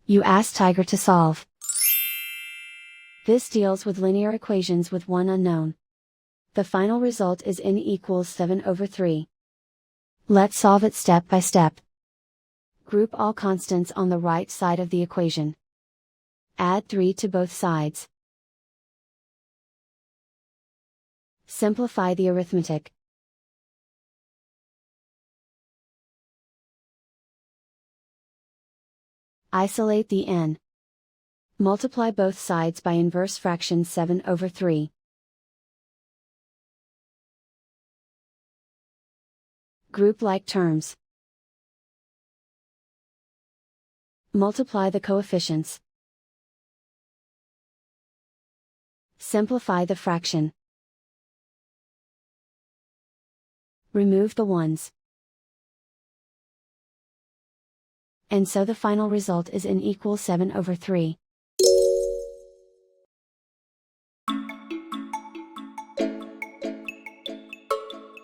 You ask Tiger to solve. This deals with linear equations with one unknown. The final result is n equals 7/3. Let's solve it step by step. Group all constants on the right side of the equation. Add 3 to both sides. Simplify the arithmetic. Isolate the n. Multiply both sides by inverse fraction 7/3. Group like terms. Multiply the coefficients. Simplify the fraction. Remove the ones. And so the final result is n equals 7/3.